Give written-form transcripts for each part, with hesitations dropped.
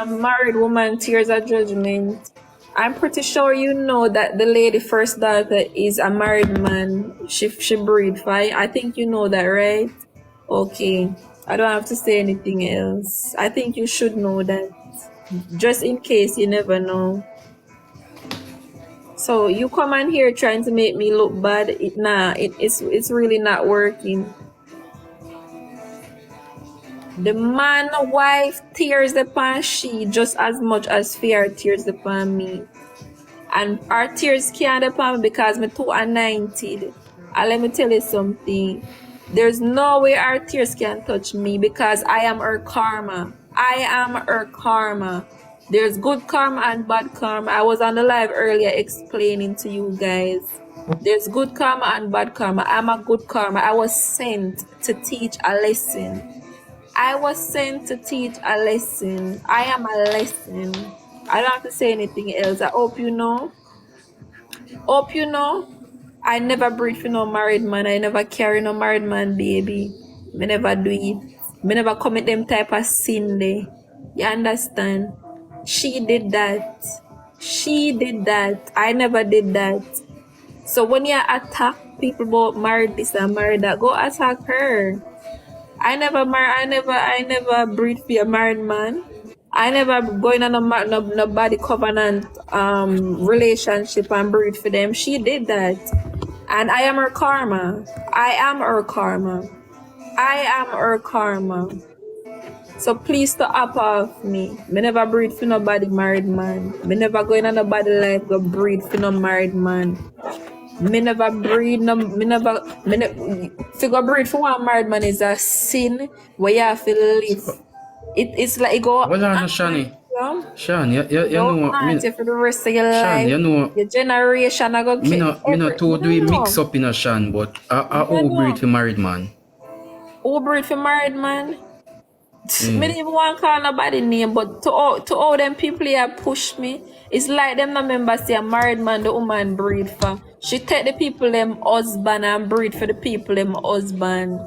Married woman tears of judgment. I'm pretty sure you know that the lady first daughter is a married man. She breed for. I think you know that, right? Okay. I don't have to say anything else. I think you should know that. Just in case you never know. So you come on here trying to make me look bad. It's really not working. The man wife tears upon she just as much as fear tears upon me. And our tears can't upon me because me too anointed. And let me tell you something. There's no way our tears can touch me because I am her karma. I am her karma. There's good karma and bad karma. I was on the live earlier explaining to you guys. There's good karma and bad karma. I'm a good karma. I was sent to teach a lesson. I was sent to teach a lesson. I am a lesson. I don't have to say anything else. I hope you know. Hope you know. I never breed for no married man. I never carry no married man baby. Me never do it. Me never commit them type of sin there. You understand? She did that. She did that. I never did that. So when you attack people about married this and married that, go attack her. I never breed for a married man. I never go in on no body covenant relationship and breed for them. She did that. And I am her karma. I am her karma. I am her karma. So please stop off me. Me never breed for nobody married man. Me never go in on nobody life go breed for no married man. Me never breed no to go breed for one married man is a sin where you have to live. It's like you go. Well, Shani. Shani, you know for the rest of your life. Shani, you know. Your generation I go. Me not to do it mix up in a Shan, but I who breed for married man. Who breed for married man? Me didn't even want to call nobody name, but to all them people here push me, it's like them no member say a married man the woman breed for. She take the people them husband and breed for the people them husband.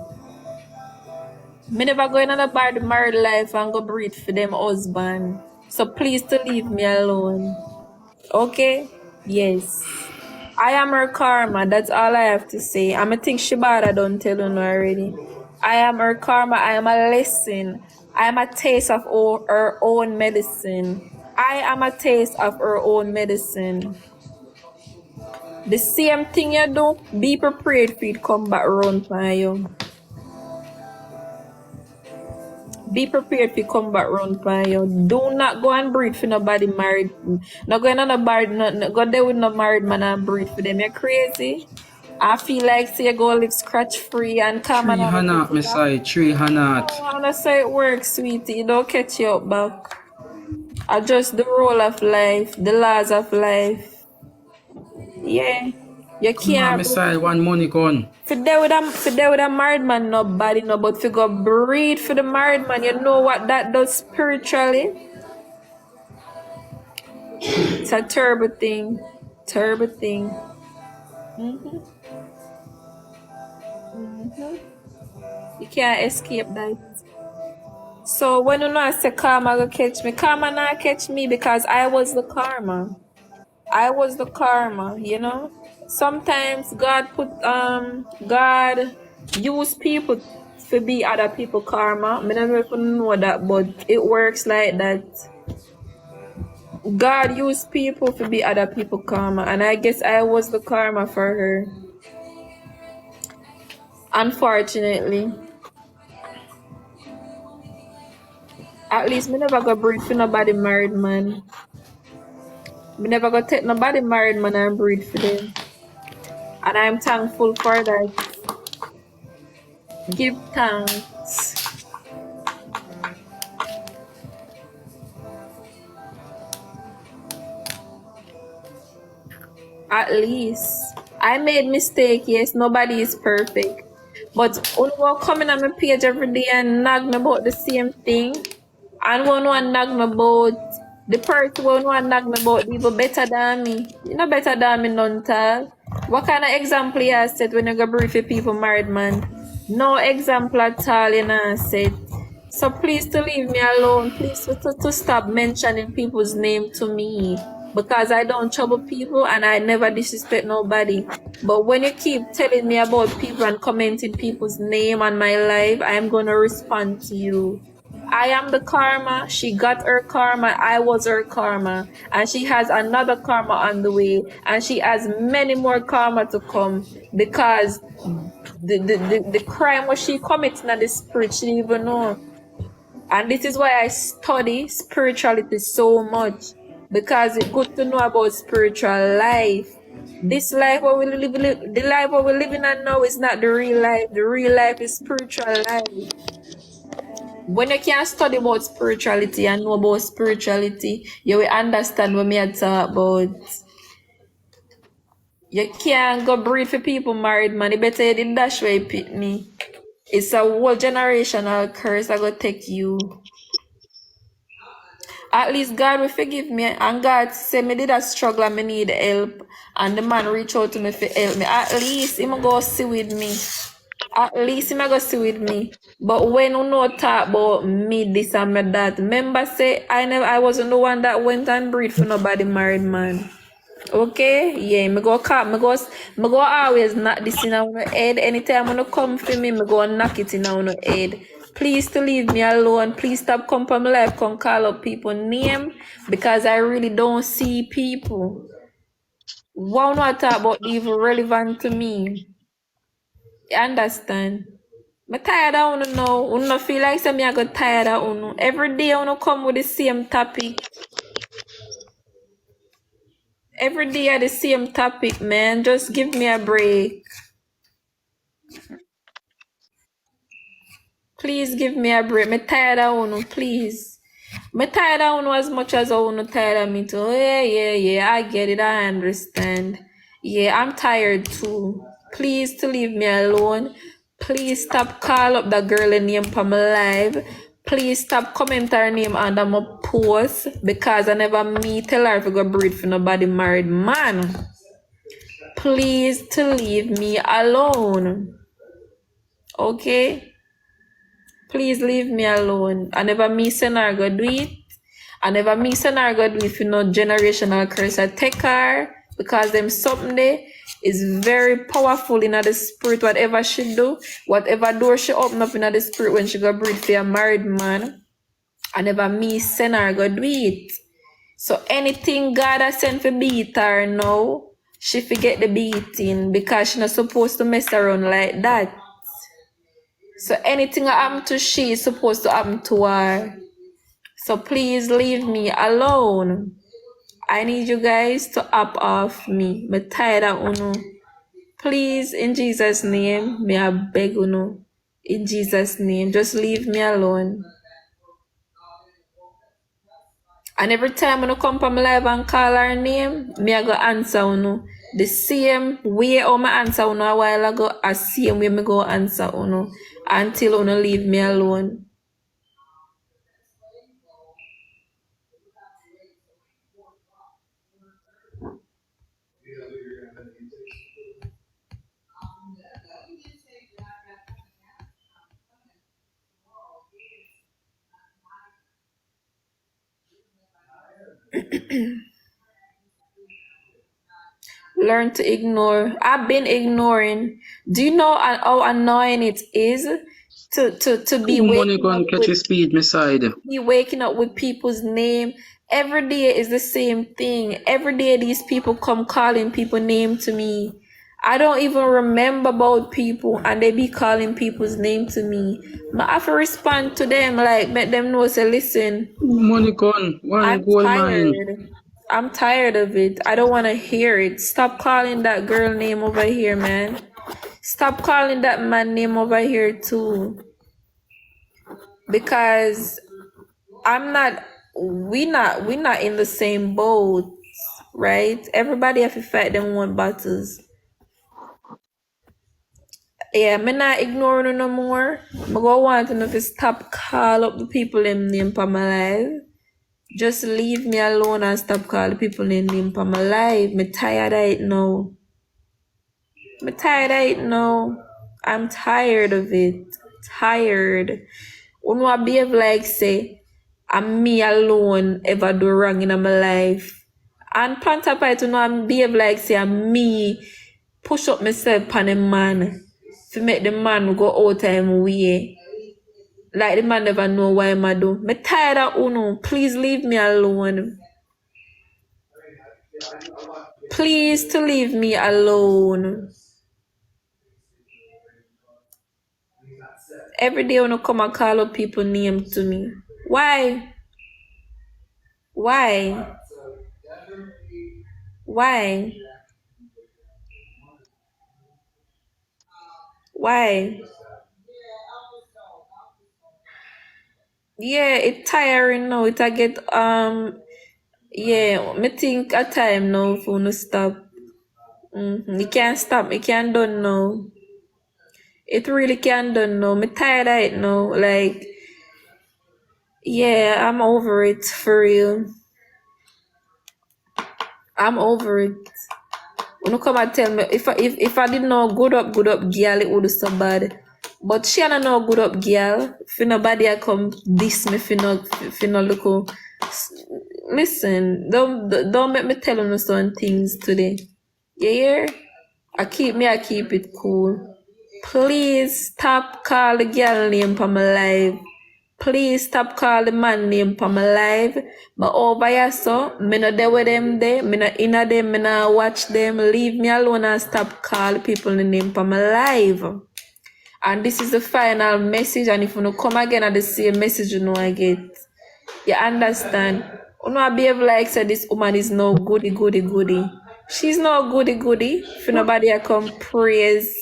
Me never go in on about the married life and go breed for them husband. So please to leave me alone. Okay? Yes. I am her karma. That's all I have to say. I'm a think Shibata don't tell you already. I am her karma. I am a lesson. I am a taste of her own medicine. I am a taste of her own medicine. The same thing you do, be prepared for it come back around for you. Be prepared to come back round for you. Do not go and breed for nobody married. Not going on a bar, not go there with no married man and breed for them. You're crazy. I feel like say you go live scratch free and come and Hannah, me say 3 Hannah. I wanna say it works, sweetie. It don't catch you up back. Adjust the role of life, the laws of life. Yeah. You can't. Me say one money gone. For there with a married man, nobody know, but if you go breed for the married man, you know what that does spiritually? It's a terrible thing. Terrible thing. You can't escape that. So when you know I say karma go catch me, karma not catch me because I was the karma. I was the karma, you know? Sometimes God use people to be other people karma. I never even know that, but it works like that. God used people to be other people karma, and I guess I was the karma for her. Unfortunately. At least me never go breed for nobody married man. Me never go take nobody married man and breed for them. And I'm thankful for that. Give thanks. At least. I made mistake, yes, nobody is perfect. But when you coming on my page every day and nag me about the same thing, and one nag me about the person one nag me about even better than me. You know better than me none tall. What kind of example you set when you go brief for people married man? No example at all you know set. So please to leave me alone. Please to stop mentioning people's name to me. Because I don't trouble people and I never disrespect nobody. But when you keep telling me about people and commenting people's name on my life, I am gonna respond to you. I am the karma. She got her karma. I was her karma. And she has another karma on the way. And she has many more karma to come. Because the crime what she committing in the spirit, she didn't even know. And this is why I study spirituality so much. Because it's good to know about spiritual life. This life what we live, the life what we're living in now is not the real life. The real life is spiritual life. When you can study about spirituality and know about spirituality, you will understand what me I talk about. You can't go breed for people married, man. You better you did dash where you pick me. It's a whole generational curse I go take you. At least God will forgive me. And God say me did a struggle and me need help. And the man reach out to me for help me. At least he go see with me. At least he go see with me. But when you know talk about me this and me that, remember say I wasn't the one that went and breed for nobody married man. Okay? Yeah, me go always knock this in our head. Anytime when you come for me go knock it in our head. Please to leave me alone. Please stop come from my life, come call up people name because I really don't see people. What not talk about even relevant to me. You understand? I'm tired of uno now. Uno feel like some I got tired of uno. Every day uno come with the same topic. Every day at the same topic, man. Just give me a break. Please give me a break. Me tired of uno, please. Me tired of uno as much as uno tired of me too. Yeah. I get it. I understand. Yeah, I'm tired too. Please to leave me alone. Please stop call up that girl name for my live. Please stop comment her name under my post because I never me tell her to go breed for nobody married man. Please to leave me alone. Okay? Please leave me alone. I never me send her go do it. I never me send her go do it for no generational curse. I take her because them something there is very powerful in the spirit. Whatever she do, whatever door she open up in the spirit when she go breed for a married man, I never me send her go do it. So anything God has sent for beat her now, she forget the beating because she not supposed to mess around like that. So anything that happen to she is supposed to happen to her. So please leave me alone. I need you guys to up off me. I'm tired of uno. Please, in Jesus' name, may I beg uno. In Jesus' name, just leave me alone. And every time when I come from live and call her name, me I go answer uno. The same way how I answer uno a while ago, the same way me go answer uno until uno leave me alone. Learn to ignore. I've been ignoring. Do you know how annoying it is to be Money waking up gun catch with a speed, me side. people's name? Every day is the same thing. Every day these people come calling people name to me. I don't even remember about people and they be calling people's name to me. But I have to respond to them like make them know say listen. Money gun, one I'm gold mine. tired. I'm tired of it. I don't want to hear it. Stop calling that girl name over here, man. Stop calling that man name over here too. Because we not in the same boat, right? Everybody have to fight them one battles. Yeah, me not ignoring her no more. I go want to know if you stop call up the people them name for my life. Just leave me alone and stop calling people name for my life. Me tired of it now. I'm tired of it now. I'm tired of it. Tired. Uno a behave like say I'm me alone ever do wrong in my life. And panta pie to know I behave like say I'm me push up myself on a man to make the man go out time way. Like the man never know why I do. Me tired of Uno. Please leave me alone. Please to leave me alone. Every day Uno come and call up people name to me. Why? Why? Why? Why? Yeah, it's tiring now. It I get yeah, me think a time now for no stop. You can't stop, you can't done now. It really can't done now. Me tired of it now. Like, yeah, I'm over it for real. I'm over it. When you come and tell me if I didn't know good up girl, it would be so bad. But she don't know good up girl. If nobody a come diss me, if no look. Listen, don't make me tell you certain things today. You hear? I keep it cool. Please stop call the girl name for my life. Please stop call the man name for my life. But over here so, me not there with them there. Me not inna them, me not watch them. Leave me alone and stop call people the name for my life. And this is the final message. And if you no come again at the same message you know I get. You understand? You know I behave like say this woman is no goody. She's no goody. If nobody a come praise.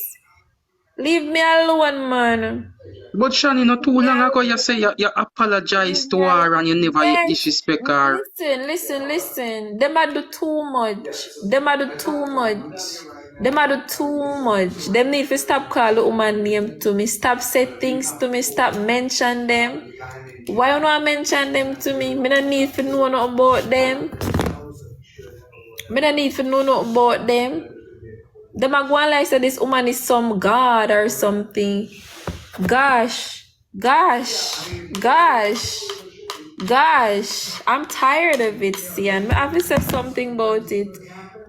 Leave me alone, man. But Shani, not too long ago, you say you apologize to her and you never Yes. disrespect her. Listen. Them a do too much. Them a do too much. Them need to stop call the woman name to me. Stop say things to me. Stop mention them. Why you not mention them to me? Me don't need to know nothing about them. Them a go on like say this woman is some god or something. Gosh. I'm tired of it, Sian. I have to say something about it.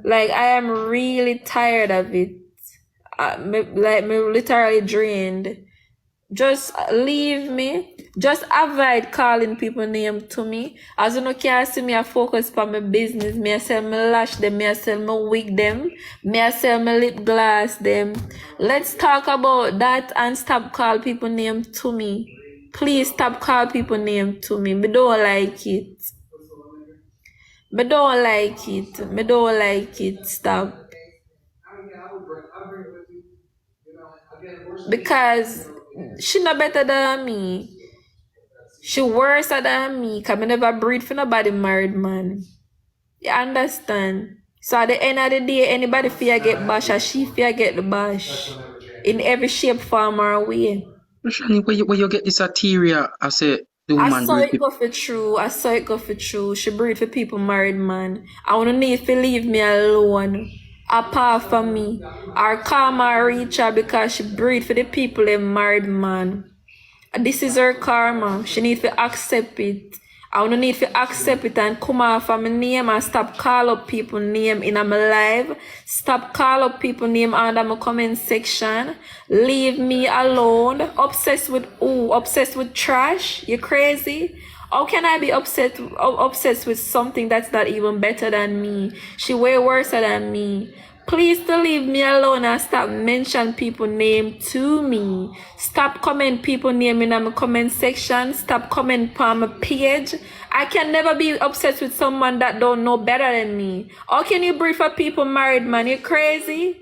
Like, I am really tired of it. Me literally drained. Just leave me. Just avoid calling people name to me. As you know, can't see me, I focus on my business. Me I sell my lash them. Me I sell my wig them. Me I sell my lip gloss them. Let's talk about that and stop call people name to me. Please stop call people name to me. Me don't like it. Me don't like it. Stop. Because she not better than me. She worse than me. Because I never breed for nobody married man. You understand? So at the end of the day, anybody fear get bash or she fear get the bash. In every shape, form or way. Shani, where you get this area? I say the I woman saw breed it people. go for true. She breed for people married man. I wanna need to leave me alone. Apart from me. Or karma reach her because she breed for the people them married man. This is her karma. She need to accept it. I wanna need to accept it and come off of my name and stop call up people name in my life. Stop call up people name under my comment section. Leave me alone. Obsessed with who? Obsessed with trash? You crazy? How can I be obsessed with something that's not even better than me? She way worse than me. Please to leave me alone and stop mention people name to me. Stop comment people name in my comment section. Stop comment on my page. I can never be obsessed with someone that don't know better than me. How can you breed for people married man? You crazy?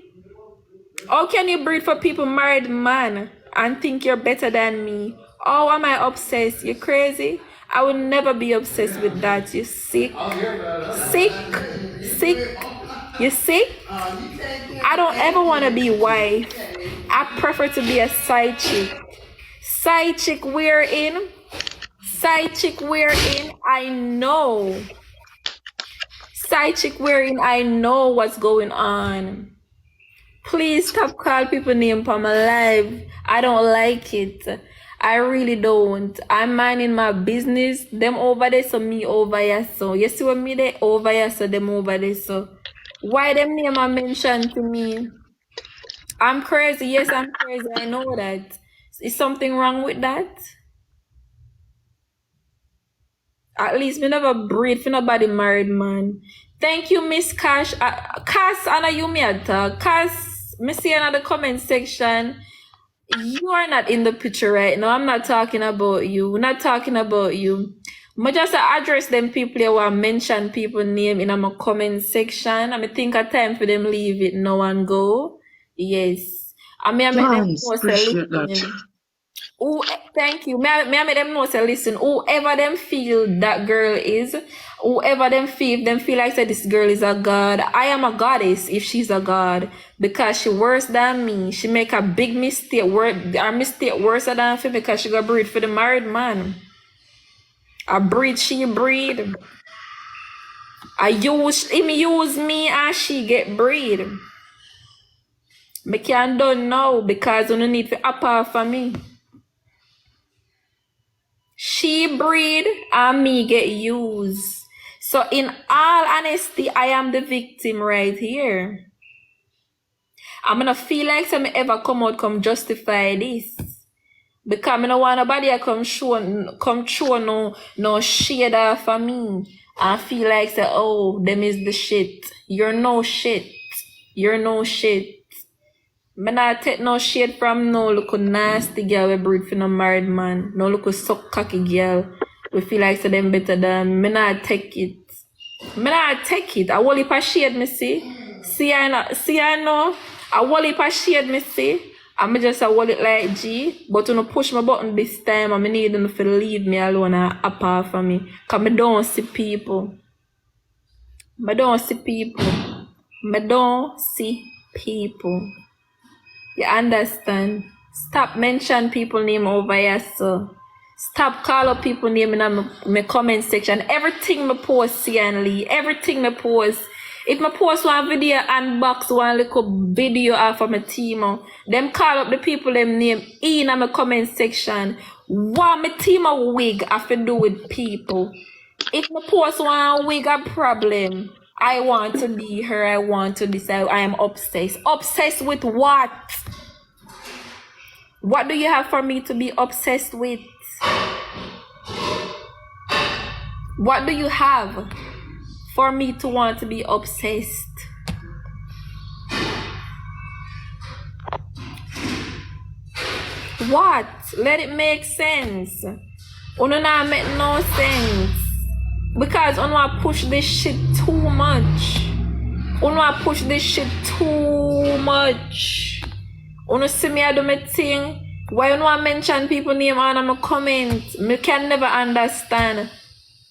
How can you breed for people married man and think you're better than me? Oh, am I obsessed? You crazy? I will never be obsessed with that. You sick? You sick? I don't ever want to be wife. I prefer to be a side chick. Side chick wherein I know. Side chick wherein I know what's going on. Please stop calling people name for my life. I don't like it. I really don't. I'm minding my business. Them over there, so me over here. So you see what me they over here, so them over there. So why them name I mentioned to me? I'm crazy. Yes, I'm crazy. I know that. Is something wrong with that? At least me never breed for nobody married man. Thank you, Miss Cash. Cass, Anna, you me at Cass, me see another comment section. You are not in the picture right now. I'm not talking about you. We're not talking about you. I just address them people who want mention people name in my comment section. I think a time for them leave it now and go. Yes. I make them Thanks, know say appreciate that. listen. Who, thank you. May I make them know say listen, whoever them feel that girl is, whoever them feel like say this girl is a god. I am a goddess if she's a god. Because she worse than me. She make a big mistake, her mistake worse than me because she got breed for the married man. I breed, she breed. Him use me and she get breed. Me can't done now because you don't need to apart for me. She breed and me get used. So in all honesty, I am the victim right here. I'm gonna feel like some ever come justify this. Because I don't want nobody to come show no shade off for me. I feel like say, oh, them is the shit. You're no shit. You're no shit. Me not take no shade from no look nasty girl we breed for no married man. No look suck cocky girl. We feel like say them better than me not take it. Me not take it. I will heap of shade me see. See I know. I will heap of shade me see. I'm just a wallet like G, but when I push my button this time, I need them to leave me alone and apart from me. Because I don't see people. I don't see people. I don't see people. You understand? Stop mention people name over here, so. Stop call up people name in my comment section. Everything me post, see and Lee. Everything me post. If me post one video unbox one little video off of my team, them call up the people them name in my comment section. What my team a wig have to do with people? If me post one wig a problem, I want to be her, I want to decide, I am obsessed. Obsessed with what? What do you have for me to be obsessed with? What do you have for me to want to be obsessed? What? Let it make sense. Uno not make no sense. Because uno push this shit too much. Uno push this shit too much. Uno see me I do my thing. Why uno mention people name on my comment? Me can never understand.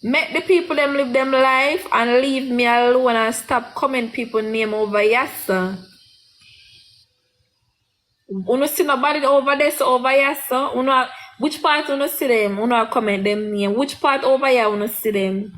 Make the people them live them life and leave me alone and stop comment people name over yes. Uno see nobody over there so over here, so uno which part uno see them? Uno comment them name. Which part over here uno see them?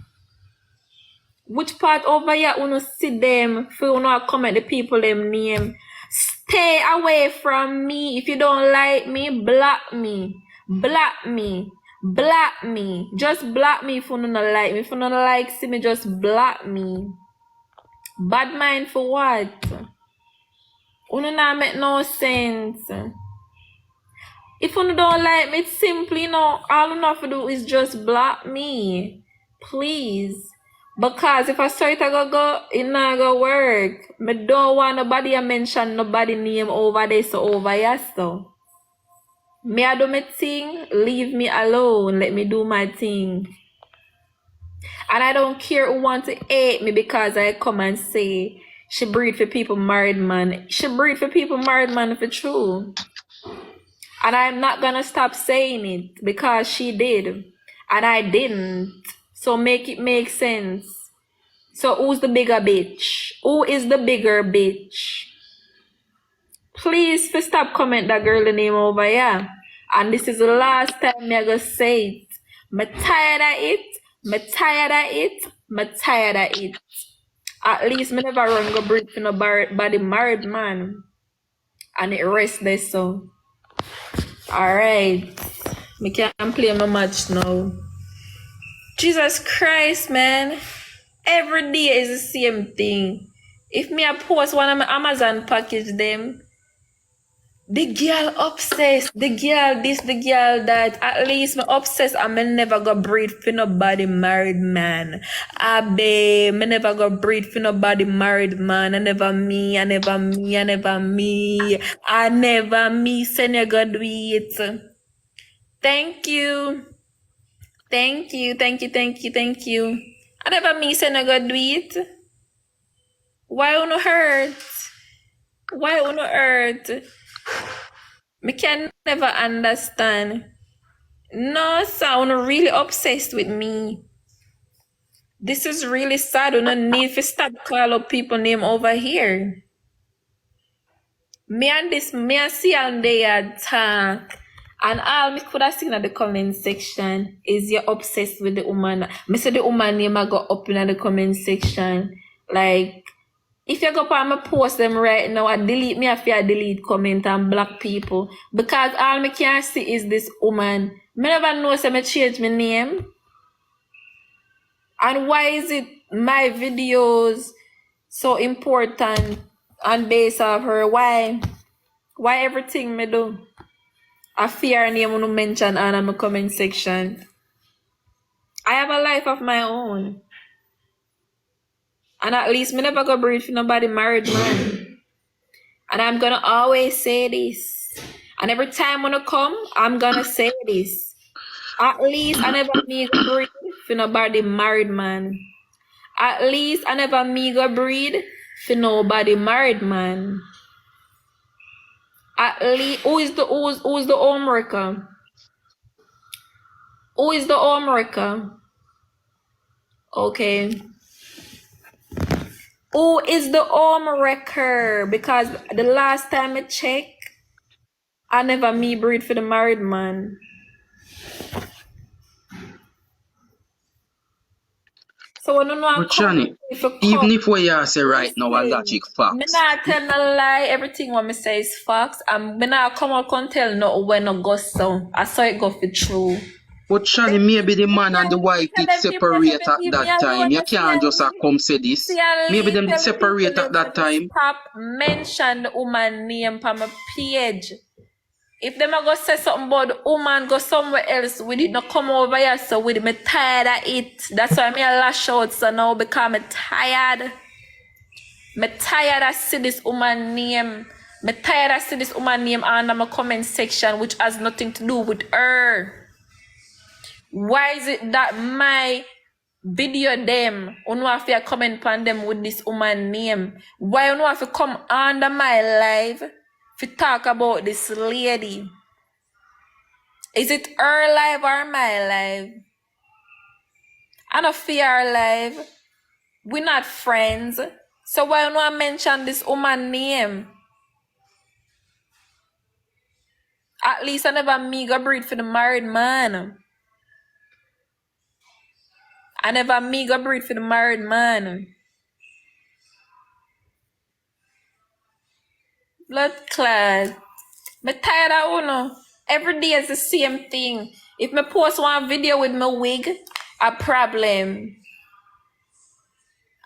Which part over here uno see them? For uno comment the people them name. Stay away from me. If you don't like me, block me. Block me. Block me. Just block me if you don't like me. If you don't like see me, just block me. Bad mind for what? Uno not make no sense. If you don't like me, it's simply all you have to do is just block me. Please. Because if I start to go, it not gonna work. I don't want nobody to mention nobody name over there so over here so. Me I do my thing, leave me alone, let me do my thing. And I don't care who want to hate me because I come and say she breed for people married man. She breed for people married man for true. And I'm not gonna stop saying it because she did. And I didn't. So make it make sense. So who's the bigger bitch? Who is the bigger bitch? Please stop comment that girl the name over here. And this is the last time me I gonna say it. Me tired of it. Me tired of it. Me tired of it. At least me never run go breed for no body married man. And it rest there so. Alright. Me can't play my match now. Jesus Christ, man. Every day is the same thing. If me I post one of my Amazon package them, the girl obsessed, the girl this, the girl that. At least me obsessed and me never go breed for nobody married man. Abe, me never go breed for nobody married man. I never me. I never me. Send you go do it. Thank you. Thank you. I never me send you go do it. Why on earth? Why on earth? Me can never understand. No, sound really obsessed with me. This is really sad. You don't need to stop call up people name over here. Me and see and they talk. And all me could have seen in the comment section is you're obsessed with the woman. Me say the woman name I go up in the comment section. Like, if you go on my post them right now, I delete me if I delete comment and block people. Because all me can see is this woman. Me never know so me change my name. And why is it my videos so important and based off her? Why everything me do? I fear name to mention on my comment section. I have a life of my own. And at least me never go breed for nobody married man. And I'm gonna always say this. And every time when I come, I'm gonna say this. At least I never me go breed for nobody married man. At least I never me go breed for nobody married man. At least who's the home wrecker? Who is the home wrecker? Okay. Who is the home wrecker? Because the last time I checked, I never me breed for the married man. So when you know But Shani, even if what you say right now are logic me facts. not tell no lie, everything what me say is facts. And me not come out and tell no when no go so. I saw it go for true. But Shani, maybe the man and the wife did Tell them people separate to at leave me that time. alone, You can't just come say this. Maybe them did tell the separate people at that to time. stop mention the woman name on my page. If them a go say something about the woman go somewhere else with it, not come over here so with it. Me tired of it. That's why me a lash out so now because me tired. Me tired of see this woman name. Me tired of see this woman name under my comment section which has nothing to do with her. Why is it that my video them, you know if you comment on them with this woman name? Why you know if you come under my live to talk about this lady? Is it her live or my live? I don't fear her live. We're not friends. So why you not mention this woman name? At least I never me go breed for the married man. I never me go breed for the married man. Blood clot. Me tired of uno. Every day is the same thing. If me post one video with my wig, a problem.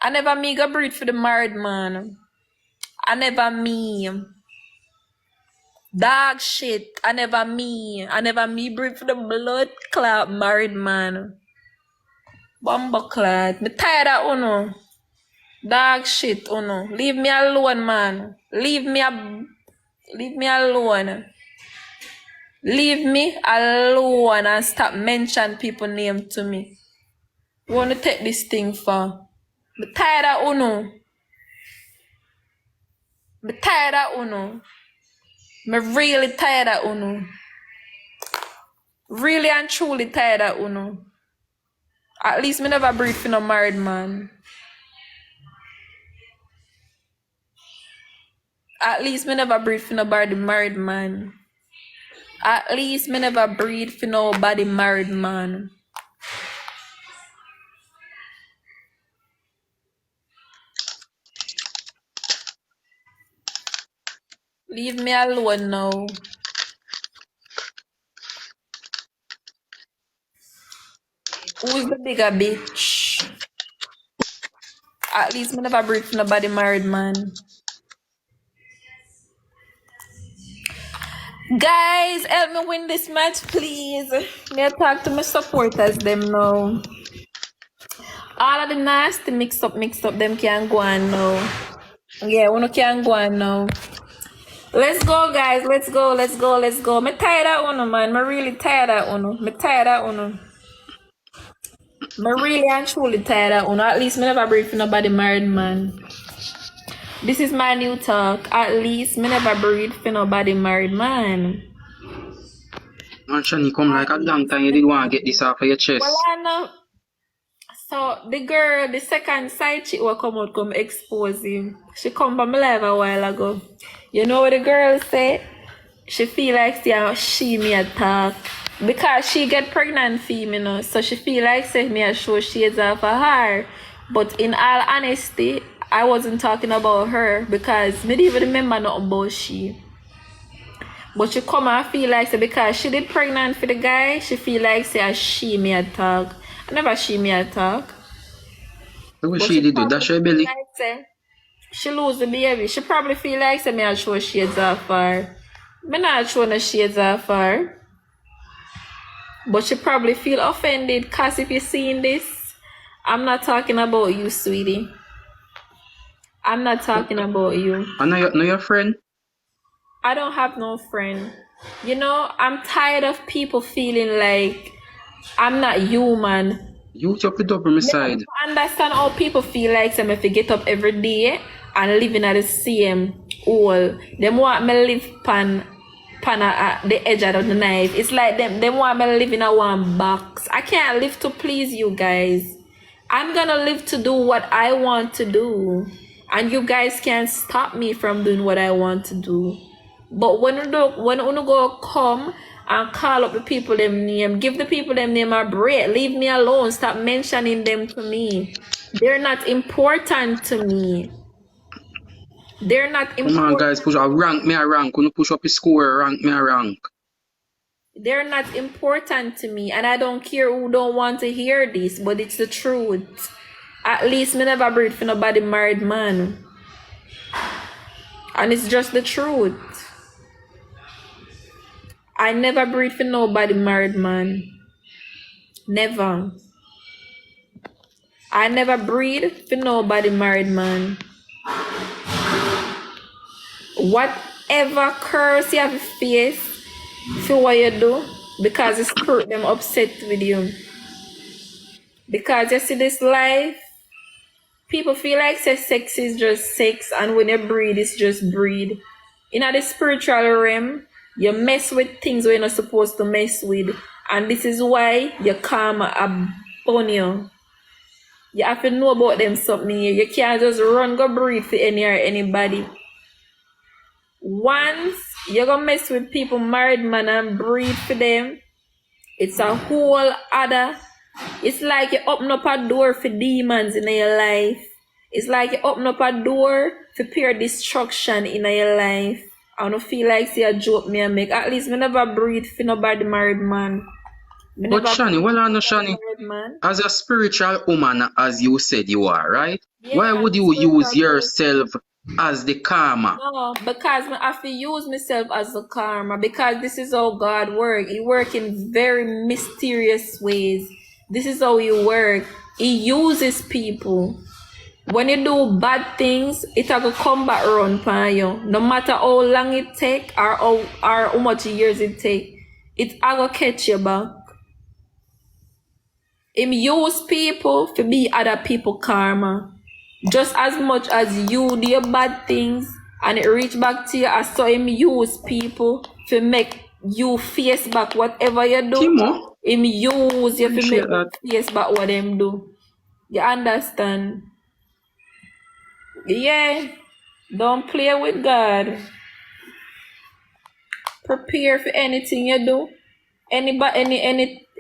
I never me go breed for the married man. I never me. Dog shit. I never me breed for the blood clot married man. Bumbo clot. Me tired of uno. Dog shit uno. Leave me alone, man. Leave me alone. Leave me alone and stop mention people name to me. Wanna take this thing for? Me tired of uno. Me tired of uno. Me really tired of uno. Really and truly tired of uno. At least me never breed for no married man. At least me never breed for nobody married man. At least me never breed for nobody married man. Leave me alone now. Who's the bigger bitch? At least me never breed for nobody married man. Guys, help me win this match, please. Me I talk to my supporters them now. All of the nasty mix up, them can go on now. Yeah, one can go on now. Let's go, guys. Let's go. Me tired of uno, man. Me really tired of uno. Me really and truly tired of uno. At least me never breed for nobody married, man. This is my new talk. At least me never breed for nobody married, man. Man, Shani, come like a long time you did want to get this off of your chest. Well, I know. So the girl, the second side chick will come expose him. She come from my live a while ago. You know what the girl say? She feel like she me a talk. Because she get pregnant for me, you know. So she feel like say me a show shades off of her. But in all honesty, I wasn't talking about her because me didn't even remember nothing about she. But she come and feel like say because she did pregnant for the guy, she feel like say she me a talk. I never she me a talk. What she did do? Dash her belly? Like, say, she lose the baby. She probably feel like say me I show shades off her. Me not show no shades off her. But she probably feel offended because if you're seeing this, I'm not talking about you, sweetie. I'm not talking about you. I know your friend? I don't have no friend. You know, I'm tired of people feeling like I'm not human. You up the double my side. I understand how people feel like some if you get up every day and living at the same hole. Them want me live pan the edge of the knife. It's like them want me live in a one box. I can't live to please you guys. I'm gonna live to do what I want to do. And you guys can't stop me from doing what I want to do. But when you go come and call up the people them name, give the people them name a break. Leave me alone. Stop mentioning them to me. They're not important to me. They're not important. Come on, guys, push up. Rank me a rank. When you push up the score, rank me a rank. They're not important to me. And I don't care who don't want to hear this, but it's the truth. At least me never breed for nobody married man. And it's just the truth. I never breed for nobody married man. Never. I never breed for nobody married man. Whatever curse you have to face for what you do, because the spirit them upset with you. Because you see this life, people feel like sex is just sex, and when you breed, it's just breed. In the spiritual realm, you mess with things you're not supposed to mess with, and this is why your karma upon you. You have to know about them something. You can't just run go breed for any or anybody. Once you're gonna mess with people married man and breed for them, it's a whole other. It's like you open up a door for demons in your life. It's like you open up a door for pure destruction in your life. I don't feel like see a joke me and make. At least me never breed for nobody married man. But Shani, well I know Shani, as a spiritual woman, as you said you are, right? Yeah, why would you use yourself as the karma? No, because I have to use myself as the karma, because this is how God works. He works in very mysterious ways. This is how he works. He uses people. When you do bad things, it will come back around for you. No matter how long it take or how much years it take, it will catch you back. Him use people to be other people karma. Just as much as you do your bad things and it reach back to you, I saw him use people to make you face back whatever you do. Timo? Him use you to make you face back what them do. You understand? Yeah. Don't play with God. Prepare for anything you do.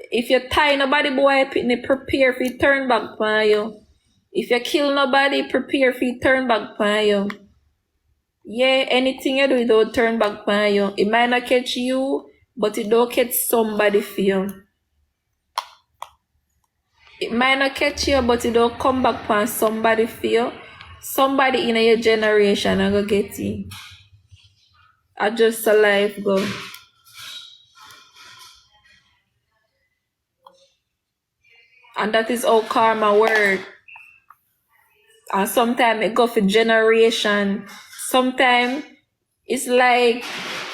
If you tie nobody boy, prepare for you turn back on you. If you kill nobody, prepare for you turn back on you. Yeah, anything you do, it don't turn back on you. It might not catch you, but it don't catch somebody for you. It might not catch you, but it don't come back on somebody for you. Somebody in your generation I go get you. I just a life go. And that is how karma work. And sometimes it go for generation. Sometimes it's like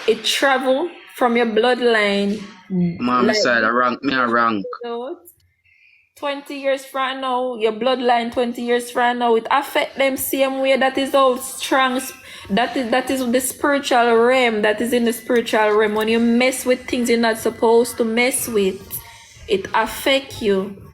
it travel from your bloodline. Mom Like side, me a rank. 20 years from now, your bloodline 20 years from now, it affect them same way. That is how strong. That is the spiritual realm. That is in the spiritual realm. When you mess with things you're not supposed to mess with, it affect you.